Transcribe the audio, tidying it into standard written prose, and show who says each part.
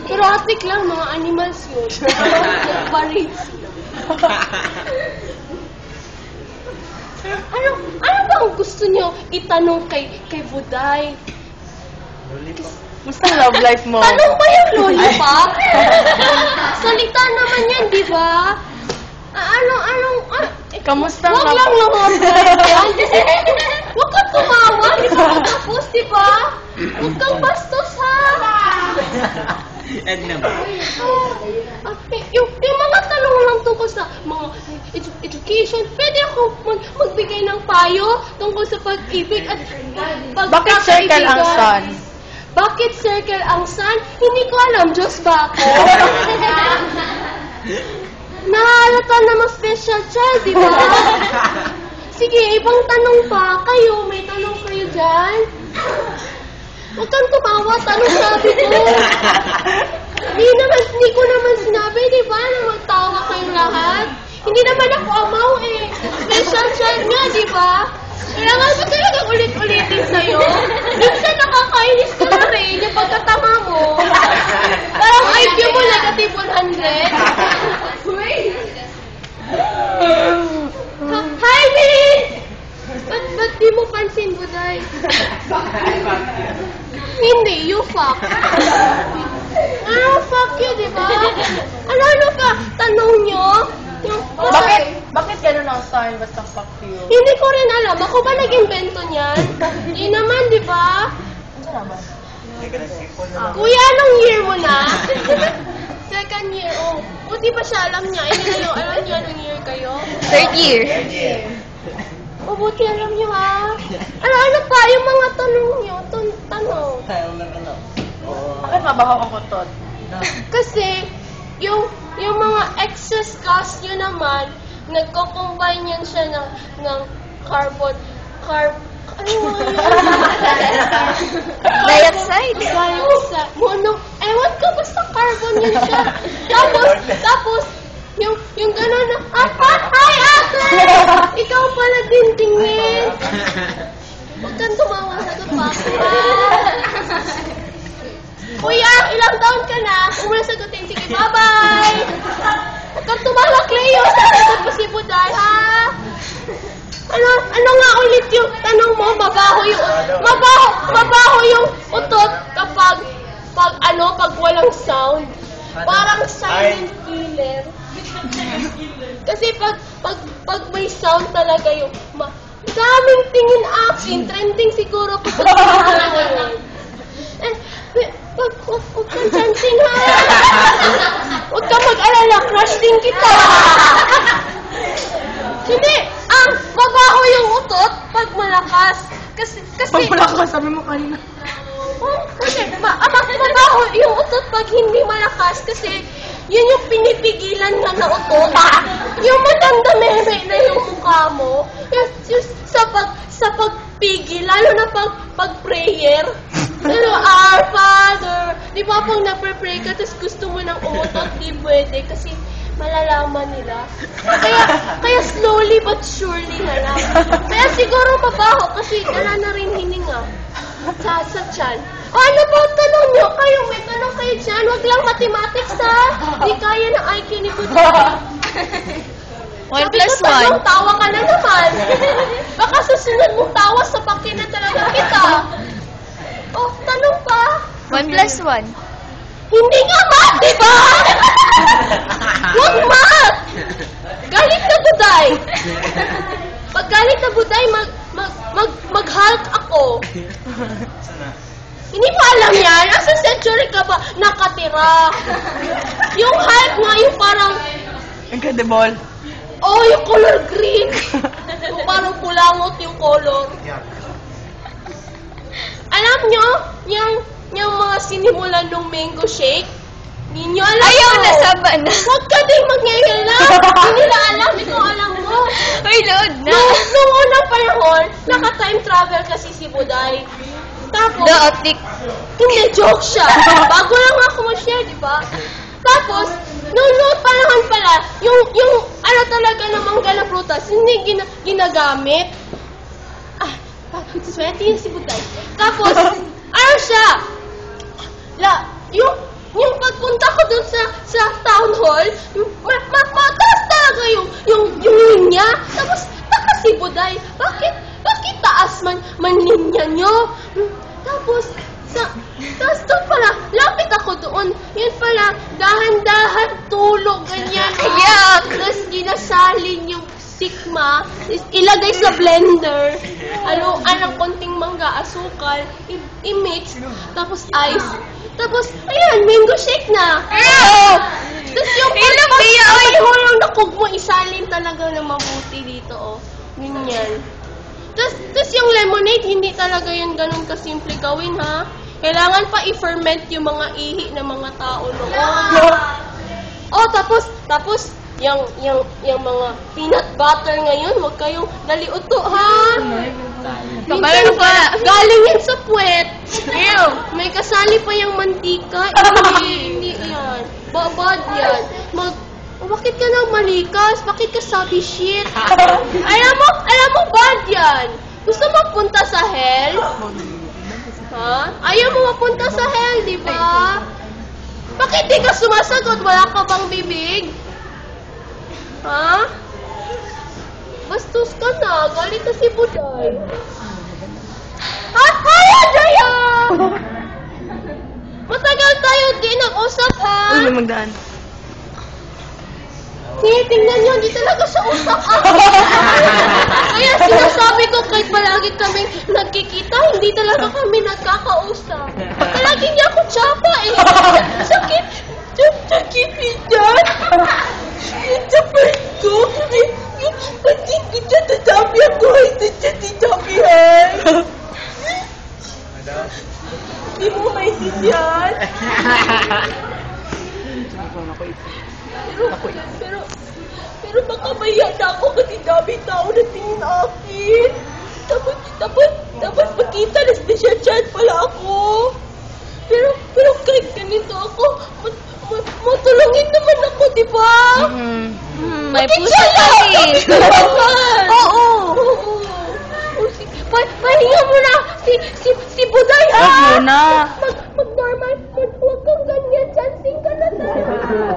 Speaker 1: Erotic lang, mga animals yun. Parades. Ano ba ang gusto niyo itanong kay Buday?
Speaker 2: Musta love life mo?
Speaker 1: Tanong ba yung lollipop? Salita naman yan, di ba?
Speaker 2: Kamusta
Speaker 1: Huwag lang naman yan. Huwag kang tumawa, di ba matapos, di ba? Huwag kang bastos, ha?
Speaker 3: Edna ba?
Speaker 1: Yung mga tanong lang tungkol sa mga education, pwede ako magbigay ng payo tungkol sa pag-ibig at
Speaker 2: Bakit circle ang sun?
Speaker 1: Bakit circle ang sun? Hindi ko alam, Diyos ba ako? Nahalata namang special child, di ba? Sige, ibang tanong pa. Kayo, may tanong kayo dyan? Huwag kang tumawa, tanong sabi ko. Hindi ko naman sinabi, di ba, na magtawa kayong lahat? Hindi naman ako amaw eh. Special child nga, di ba? Kailangan ba talaga ulit-ulitin sa'yo? Minsan nakakainis ka na rin yung pagkatama mo. Parang IQ mo negative 100. Hi, Min! Ba't di mo pansin, Buday? Hindi, you fuck. Fuck you, di ba? Ano ka? Tanong nyo?
Speaker 2: Bakit gano'n ang sign basta fuck you?
Speaker 1: Hindi ko rin alam. Ako ba nag-invento niyan? Hindi naman, di ba?
Speaker 2: Ano naman?
Speaker 1: Kuya, anong year mo na? Second year, oh. Buti pa siya alam niya. Alam niya anong year kayo?
Speaker 2: Third year.
Speaker 1: Mabuti alam niyo, ha? Ano pa? Yung mga tanong niyo. Tanong.
Speaker 2: Bakit mabaho ang kutot?
Speaker 1: Kasi, yung mga excess gas nyo naman, nagko-combine yan siya ng carbon. Ano nga yun?
Speaker 2: Dioxide?
Speaker 1: Ewan ko, basta carbon yun siya. Tapos, yung gano'n na, hi, ate! Ikaw pala din tingin. Huwag kang tumawa sa tupak. Kuya, ilang taon ka na? Kung mo na sagutin, sige, bye-bye! Huwag kang tumawa, Cleo. Sasagot mo si Buday, ha? Ano nga ulit yung tanong mo? Mabaho yung utot kapag walang sound. Parang silent killer. Kasi pag may sound talaga yung daming tingin action, trending siguro po sa huwag kang dancing, ha? Huwag kang mag-alala, crush din kita. Hindi, mabaho yung utot pag malakas. Kasi
Speaker 2: Pag malakas, sabi mo kanina.
Speaker 1: Kasi mabaho yung utot pag hindi malakas kasi yun yung pinipigilan nga na utot. Yung matanda-meme na yung mukha mo. Sa pagpigil, lalo na pag prayer. Our Father. Di ba pag nagpre-pray ka tapos gusto mo nang umutot, di pwede kasi malalaman nila. Kaya slowly but surely na lang. Kaya siguro mabaho kasi wala na rin hininga sa tiyan. Ano ba tanong nyo? Kayo, may tanong kayo dyan. Huwag lang mathematics, ha? Di kaya ng IQ ni Buday.
Speaker 2: 1 plus 1.
Speaker 1: Tawa ka na naman. Baka susunod mong tawa sa pakin na talaga kita. Oh, tanong pa.
Speaker 2: 1 plus 1.
Speaker 1: Hindi nga math, di ba? Huwag math! Galit na Buday. Pag galit na Buday, mag-Hulk ako. Hindi mo alam yan? Asa century ka ba nakatira? Yung Hulk nga, yung parang...
Speaker 2: Incredible.
Speaker 1: Oh, yung color green. Yung parang pulangot yung color. Alam nyo, yung mga sinimulan ng mango shake, ninyo alam mo.
Speaker 2: Ayaw na saba na.
Speaker 1: Huwag ka din magyayala. Hindi nila alam, ikaw alam mo.
Speaker 2: Uy, load na.
Speaker 1: Nung unang panahon, naka-time travel kasi si Buday. Tapos,
Speaker 2: The optic.
Speaker 1: hindi, joke siya. Bago lang ako mag-share, di ba? Tapos, nung panahon pala, yung ano talaga ng mangga na prutas, hindi ginagamit. Sweaty yun si Buday. Tapos, ano siya? town hall, mataas talaga yung linya. Tapos, taka si Buday, bakit taas man linya nyo? Tapos doon pala, lapit ako doon. Yun pala, dahan-dahan tulog, ganyan. Tapos ginasalin yung sikma, ilagay sa blender. Anong konting mangga, asukal, i-mix, tapos ice. Tapos, ayan, mango shake na. Tapos yung hulong na kug mo, isalin talaga na mabuti dito, oh. Ganyan. Tapos yung lemonade, hindi talaga yan ganun kasimple gawin, ha? Kailangan pa i-ferment yung mga ihi ng mga tao noon. Oh, tapos yung mga peanut butter ngayon, huwag kayong daliuto, ha? Galing yan sa puwet. May kasali pa yung mantika. Hindi yan. Babad yan. Bakit ka nang malikas? Bakit ka sabi shit? Alam mo bad yan. Gusto mo punta sa hell? Ha? Ayaw mo mapunta sa hell, di ba? Bakit di ka sumasagot? Wala ka bang bibig? Ha? Bastos ka na. Galit na si Buday. Hiya, Jaya! Matagal tayo di nag-usap, ha?
Speaker 2: magdaan.
Speaker 1: Tingnan niyo, hindi talaga siya usap. Kaya sinasabi ko, kahit palagi kaming nagkikita, hindi talaga kami nagkakausap. Palagi niya ako tsaka, eh. Sakit niyan. Sa part ko, pati kita tatabi ako, ito siya titabihan. Hindi mo maintindihan. Pero baka maya na ako kasi dami tao na tingin akin. Tapos pagkita na siya pala ako. Pero kahit ganito ako, matulungin naman ako, di ba?
Speaker 2: May puso ka eh.
Speaker 1: Oo. Pahinga mo na si Buday, ha?
Speaker 2: Huwag muna.